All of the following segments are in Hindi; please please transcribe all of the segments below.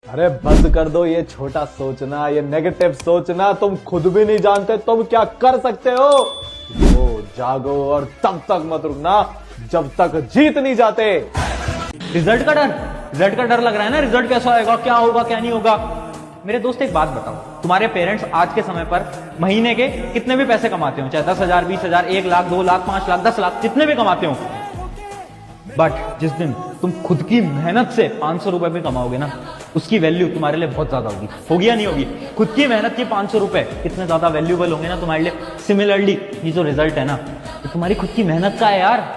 अरे बंद कर दो ये छोटा सोचना, ये नेगेटिव सोचना। तुम खुद भी नहीं जानते तुम क्या कर सकते हो। वो जागो और तब तक मत रुकना जब तक जीत नहीं जाते। रिजल्ट का डर लग रहा है ना। रिजल्ट कैसा आएगा, क्या होगा क्या नहीं होगा। मेरे दोस्त एक बात बताओ, तुम्हारे पेरेंट्स आज के समय पर महीने के कितने भी पैसे कमाते हो, चाहे 10,000, 20,000, 1 लाख, 2 लाख, 5 लाख, 10 लाख, जितने भी कमाते हो, बट जिस दिन तुम खुद की मेहनत से 500 रुपए भी कमाओगे ना, उसकी वैल्यू तुम्हारे लिए बहुत ज्यादा होगी या नहीं होगी। खुद की मेहनत के 500 रुपए कितने ज्यादा वैल्यूबल होंगे ना तुम्हारे लिए। सिमिलरली ये जो रिजल्ट है ना, ये तुम्हारी खुद की मेहनत का है यार।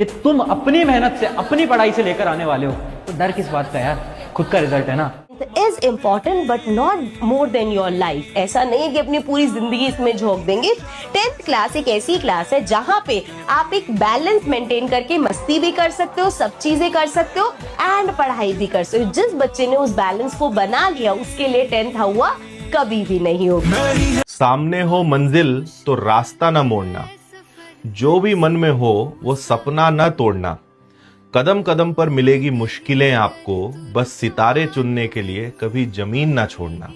ये तुम अपनी मेहनत से, अपनी पढ़ाई से लेकर आने वाले हो, तो डर किस बात का यार, खुद का रिजल्ट है ना। Is important but not more than your life. ऐसा नहीं है कि अपनी पूरी जिंदगी इसमें झोंक देंगे। 10th क्लास एक ऐसी क्लास है जहाँ पे आप एक बैलेंस मेंटेन करके मस्ती भी कर सकते हो, सब चीजें कर सकते हो एंड पढ़ाई भी कर सकते हो। जिस बच्चे ने उस बैलेंस को बना लिया, उसके लिए 10th हुआ कभी भी नहीं होगा। सामने हो मंजिल तो रास्ता न मोड़ना, जो भी मन में हो वो सपना न तोड़ना। कदम कदम पर मिलेगी मुश्किलें आपको, बस सितारे चुनने के लिए कभी जमीन ना छोड़ना।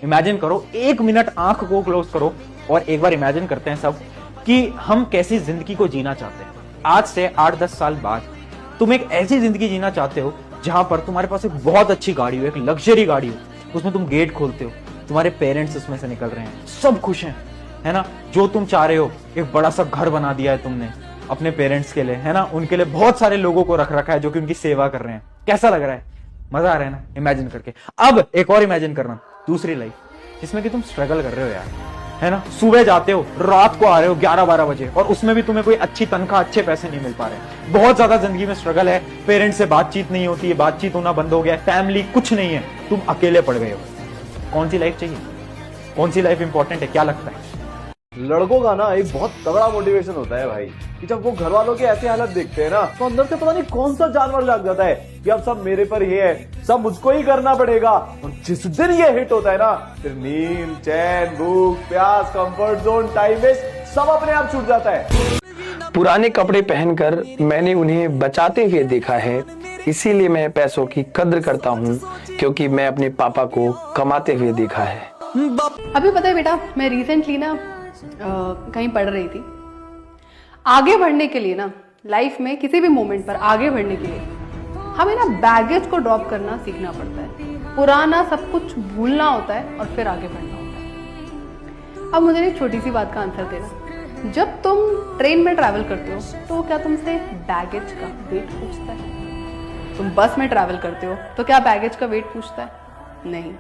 इमेजिन करो, 1 मिनट आंख को क्लोज करो और एक बार इमेजिन करते हैं सब कि हम कैसी जिंदगी को जीना चाहते हैं। आज से 8-10 साल बाद तुम एक ऐसी जिंदगी जीना चाहते हो जहां पर तुम्हारे पास एक बहुत अच्छी गाड़ी हो, एक लग्जरी गाड़ी हो, उसमें तुम गेट खोलते हो, तुम्हारे पेरेंट्स उसमें से निकल रहे हैं, सब खुश हैं, है ना। जो तुम चाह रहे हो, एक बड़ा सा घर बना दिया है तुमने अपने पेरेंट्स के लिए, है ना। उनके लिए बहुत सारे लोगों को रख रखा है जो कि उनकी सेवा कर रहे हैं। कैसा लग रहा है, मजा आ रहा है ना इमेजिन करके। अब एक और इमेजिन करना, दूसरी लाइफ जिसमें कि तुम स्ट्रगल कर रहे हो यार, है ना। सुबह जाते हो, रात को आ रहे हो 11-12 बजे, और उसमें भी तुम्हें कोई अच्छी तनख्वाह, अच्छे पैसे नहीं मिल पा रहे। बहुत ज्यादा जिंदगी में स्ट्रगल है, पेरेंट्स से बातचीत नहीं होती है, बातचीत होना बंद हो गया, फैमिली कुछ नहीं है, तुम अकेले पड़ गए हो। कौन सी लाइफ चाहिए, कौन सी लाइफ इंपॉर्टेंट है, क्या लगता है। लड़कों का ना एक बहुत तगड़ा मोटिवेशन होता है भाई, कि जब वो घर वालों की ऐसी हालत देखते हैं ना, तो अंदर से पता नहीं कौन सा जानवर जाग जाता है कि अब सब मेरे पर ही है, सब मुझको ही करना पड़ेगा। और जिस दिन ये हिट होता है ना, फिर नींद, चैन, भूख, प्यास, कंफर्ट जोन, टाइम वेस्ट सब अपने आप छूट जाता है। पुराने कपड़े पहनकर मैंने उन्हें बचाते हुए देखा है, इसीलिए मैं पैसों की कद्र करता हूँ, क्योंकि मैं अपने पापा को कमाते हुए देखा है। अभी पता है बेटा, मैं रिसेंटली ना कहीं पढ़ रही थी। आगे बढ़ने के लिए ना, लाइफ में किसी भी मोमेंट पर आगे बढ़ने के लिए हमें ना बैगेज को ड्रॉप करना सीखना पड़ता है। पुराना सब कुछ भूलना होता है और फिर आगे बढ़ना होता है। अब मुझे एक छोटी सी बात का आंसर देना, जब तुम ट्रेन में ट्रैवल करते हो तो क्या तुमसे बैगेज का वेट पूछता है? तुम बस में ट्रैवल करते हो तो क्या बैगेज का वेट पूछता है? नहीं।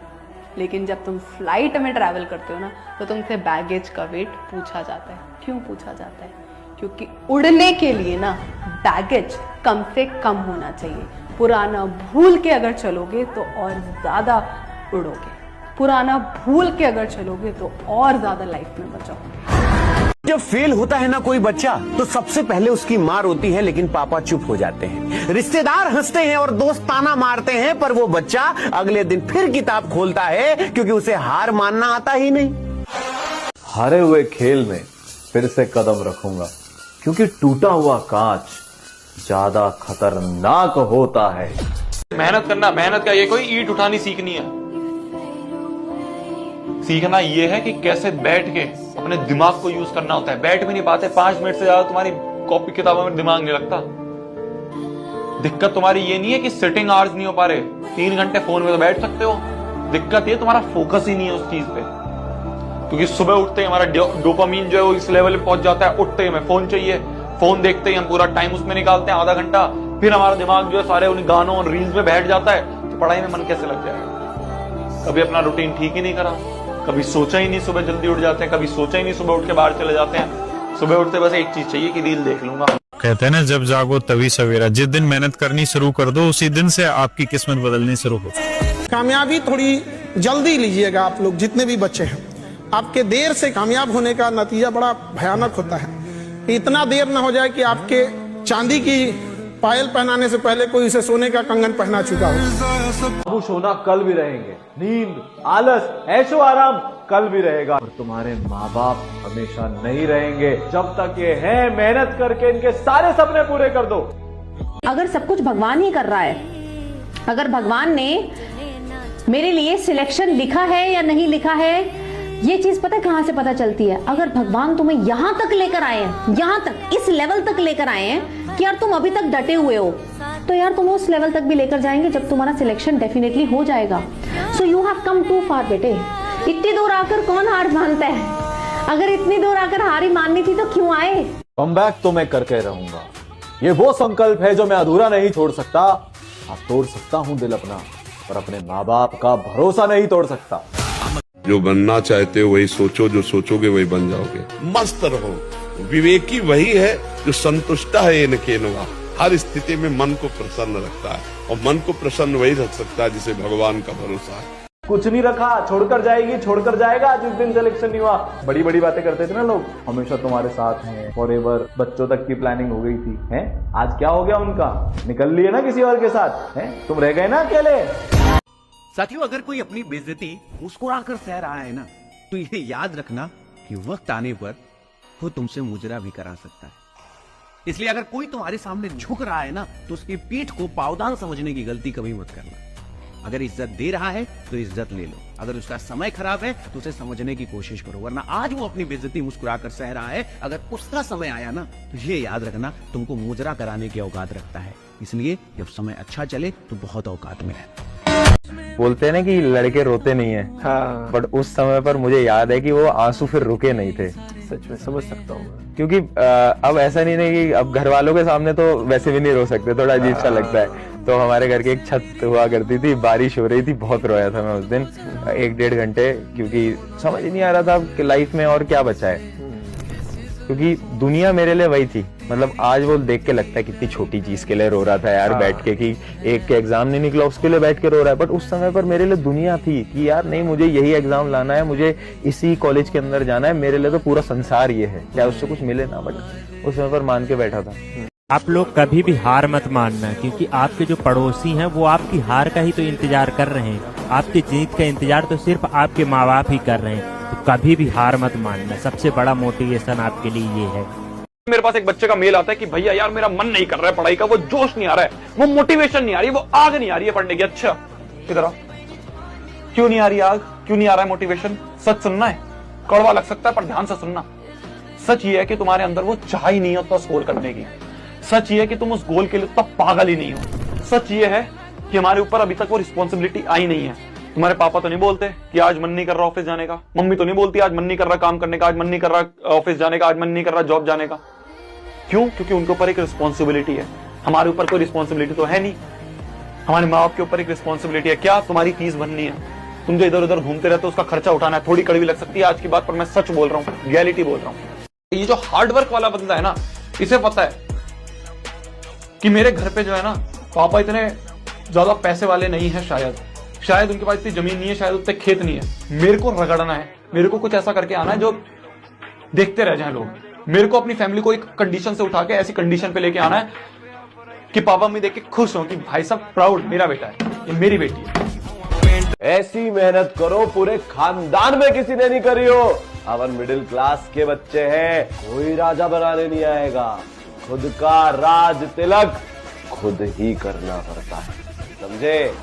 लेकिन जब तुम फ्लाइट में ट्रैवल करते हो ना, तो तुमसे बैगेज का वेट पूछा जाता है। क्यों पूछा जाता है? क्योंकि उड़ने के लिए ना बैगेज कम से कम होना चाहिए। पुराना भूल के अगर चलोगे तो और ज्यादा उड़ोगे, पुराना भूल के अगर चलोगे तो और ज्यादा लाइफ में बचोगे। जब फेल होता है ना कोई बच्चा, तो सबसे पहले उसकी मां रोती है, लेकिन पापा चुप हो जाते हैं। रिश्तेदार हंसते हैं और दोस्त ताना मारते हैं, पर वो बच्चा अगले दिन फिर किताब खोलता है, क्योंकि उसे हार मानना आता ही नहीं। हारे हुए खेल में फिर से कदम रखूंगा, क्योंकि टूटा हुआ कांच ज्यादा खतरनाक होता है। मेहनत करना, मेहनत का ये कोई ईंट उठानी सीखनी है। सीखना ये है कि कैसे बैठ के अपने दिमाग को यूज करना होता है। बैठ भी नहीं पाते, 5 मिनट से ज्यादा तुम्हारी कॉपी किताबों में दिमाग नहीं लगता। दिक्कत तुम्हारी ये नहीं है कि सिटिंग आवर्स नहीं हो पा रहे, 3 घंटे फोन में तो बैठ सकते हो। दिक्कत ये तुम्हारा फोकस ही नहीं है उस चीज पे, क्योंकि सुबह उठते ही हमारा डोपामीन जो है वो इस लेवल पे पहुंच जाता है, उठते ही हमें फोन चाहिए, फोन देखते ही हम पूरा टाइम उसमें निकालते हैं, आधा घंटा, फिर हमारा दिमाग जो है सारे उन गानों और रील्स में बैठ जाता है, तो पढ़ाई में मन कैसे लग जाएगा। कभी अपना रूटीन ठीक ही नहीं करा, कभी सोचा ही नहीं सुबह जल्दी उठ जाते हैं, कभी सोचा ही नहीं सुबह उठ के बाहर चले जाते हैं। सुबह उठते बस एक चीज चाहिए कि रील देख लूंगा। कहते हैं ना, जब जागो तभी सवेरा। जिस दिन मेहनत करनी शुरू कर दो, उसी दिन से आपकी किस्मत बदलनी शुरू हो। कामयाबी थोड़ी जल्दी लीजिएगा आप लोग, जितने भी बच्चे हैं। आपके देर से कामयाब होने का नतीजा बड़ा भयानक होता है। इतना देर ना हो जाए कि आपके चांदी की पायल पहनाने से पहले कोई उसे सोने का कंगन पहना चुका हो। खुश होना कल भी रहेंगे, नींद, आलस, ऐशो आराम कल भी रहेगा, और तुम्हारे माँ बाप हमेशा नहीं रहेंगे। जब तक ये है, मेहनत करके इनके सारे सपने पूरे कर दो। अगर सब कुछ भगवान ही कर रहा है, अगर भगवान ने मेरे लिए सिलेक्शन लिखा है या नहीं लिखा है, ये चीज पता है कहां से पता चलती है? अगर भगवान तुम्हें यहां तक लेकर आए हैं, यहां तक इस लेवल तक लेकर आए हैं कि यार तुम अभी तक डटे हुए हो, तो यार तुम उस लेवल तक भी लेकर जाएंगे जब तुम्हारा सिलेक्शन डेफिनेटली हो जाएगा। So you have come too far बेटे। इतनी दूर आकर कौन हार मानता है? अगर इतनी दूर आकर हार ही माननी थी तो क्यों आए? कमबैक तो मैं करके रहूंगा। ये वो संकल्प है जो मैं अधूरा नहीं छोड़ सकता। अब तोड़ सकता हूं दिल अपना, पर अपने माँ बाप का भरोसा नहीं तोड़ सकता। जो बनना चाहते हो वही सोचो, जो सोचोगे वही बन जाओगे। मस्त रहो। विवेकी वही है जो संतुष्ट है इन केनवा, हर स्थिति में मन को प्रसन्न रखता है, और मन को प्रसन्न वही रख सकता है जिसे भगवान का भरोसा है। कुछ नहीं रखा, छोड़कर जाएगी, छोड़कर जाएगा। जिस दिन सिलेक्शन नहीं हुआ, बड़ी बड़ी बातें करते थे ना लोग, हमेशा तुम्हारे साथ हैं फॉरएवर, बच्चों तक की प्लानिंग हो गई थी। हैं आज क्या हो गया उनका? निकल लिए ना किसी और के साथ। हैं तुम रह गए ना अकेले। साथियों, अगर कोई अपनी बेइज्जती मुस्कुराकर सह रहा है ना, तो ये याद रखना कि वक्त आने पर वो तुमसे मुजरा भी करा सकता है। इसलिए अगर कोई तुम्हारे सामने झुक रहा है ना, तो उसकी पीठ को पावदान समझने की गलती कभी मत करना। अगर इज्जत दे रहा है तो इज्जत ले लो, अगर उसका समय खराब है तो उसे समझने की कोशिश करो, वरना आज वो अपनी बेइज्जती मुस्कुराकर सह रहा है, अगर उसका समय आया ना तो ये याद रखना तुमको मुजरा कराने की औकात रखता है। इसलिए जब समय अच्छा चले तो बहुत औकात में है। बोलते हैं ना कि लड़के रोते नहीं है, हाँ। बट उस समय पर मुझे याद है कि वो आंसू फिर रुके नहीं थे। सच में समझ सकता हूँ, क्योंकि अब ऐसा नहीं कि अब घर वालों के सामने तो वैसे भी नहीं रो सकते, थोड़ा अजीब सा लगता है। तो हमारे घर की एक छत हुआ करती थी, बारिश हो रही थी, बहुत रोया था मैं उस दिन 1-1.5 घंटे, क्योंकि समझ ही नहीं आ रहा था कि लाइफ में और क्या बचा है, क्योंकि दुनिया मेरे लिए वही थी। मतलब आज वो देख के लगता है कितनी छोटी चीज के लिए रो रहा था यार, बैठ के, कि एक के एग्जाम नहीं निकला उसके लिए बैठ के रो रहा है, बट उस समय पर मेरे लिए दुनिया थी कि यार नहीं, मुझे यही एग्जाम लाना है, मुझे इसी कॉलेज के अंदर जाना है, मेरे लिए तो पूरा संसार ये है, चाहे उससे कुछ मिले ना, बट उस समय पर मान के बैठा था। आप लोग कभी भी हार मत मानना, क्योंकि आपके जो पड़ोसी हैं वो आपकी हार का ही तो इंतजार कर रहे हैं। आपकी जीत का इंतजार तो सिर्फ आपके माँ बाप ही कर रहे हैं। तो कभी भी हार मत मानना, सबसे बड़ा मोटिवेशन आपके लिए ये है। मेरे पास एक बच्चे का मेल आता है कि भैया यार मेरा मन नहीं कर रहा है पढ़ाई का, वो जोश नहीं आ रहा है, वो मोटिवेशन नहीं आ रही, वो आग नहीं आ रही है पढ़ने की। अच्छा इधर आ, क्यों नहीं आ रही आग, क्यों नहीं आ रहा है मोटिवेशन? सच सुनना है, कड़वा लग सकता है पर ध्यान से सुनना। सच ये है कि तुम्हारे अंदर वो चाह ही नहीं होता स्कोर करने की। सच ये है कि तुम उस गोल के लिए तब पागल ही नहीं हो। सच ये है कि हमारे ऊपर अभी तक वो रिस्पॉन्सिबिलिटी आई नहीं है। तुम्हारे पापा तो नहीं बोलते कि आज मन नहीं कर रहा ऑफिस जाने का, मम्मी तो नहीं बोलती आज मन नहीं कर रहा काम करने का, आज मन नहीं कर रहा ऑफिस जाने का, आज मन नहीं कर रहा जॉब जाने का। क्यों? क्योंकि उनके ऊपर एक रिस्पॉन्सिबिलिटी है। हमारे ऊपर कोई रिस्पॉन्सिबिलिटी तो है नहीं। हमारे माँ बाप के ऊपर एक रिस्पॉन्सिबिलिटी है, क्या? तुम्हारी फीस भरनी है। तुम जो इधर उधर घूमते रहते हो उसका खर्चा उठाना है। थोड़ी कड़वी लग सकती है आज की बात, पर मैं सच बोल रहा हूँ, रियलिटी बोल रहा हूँ। ये जो हार्डवर्क वाला बंदा है ना, इसे पता है कि मेरे घर पे जो है ना, पापा इतने ज्यादा पैसे वाले नहीं है, शायद उनके पास इतनी जमीन नहीं है, शायद उतने खेत नहीं है। मेरे को रगड़ना है, मेरे को कुछ ऐसा करके आना है जो देखते रह जाए लोग। मेरे को अपनी फैमिली को एक कंडीशन से उठा के ऐसी कंडीशन पे लेके आना है कि पापा मम्मी देख के खुश हो कि भाई साहब प्राउड, मेरा बेटा है, ये मेरी बेटी है। ऐसी मेहनत करो पूरे खानदान में किसी ने नहीं करी हो। अपन मिडिल क्लास के बच्चे हैं, कोई राजा बनाने नहीं आएगा। खुद का राज तिलक खुद ही करना पड़ता है, समझे?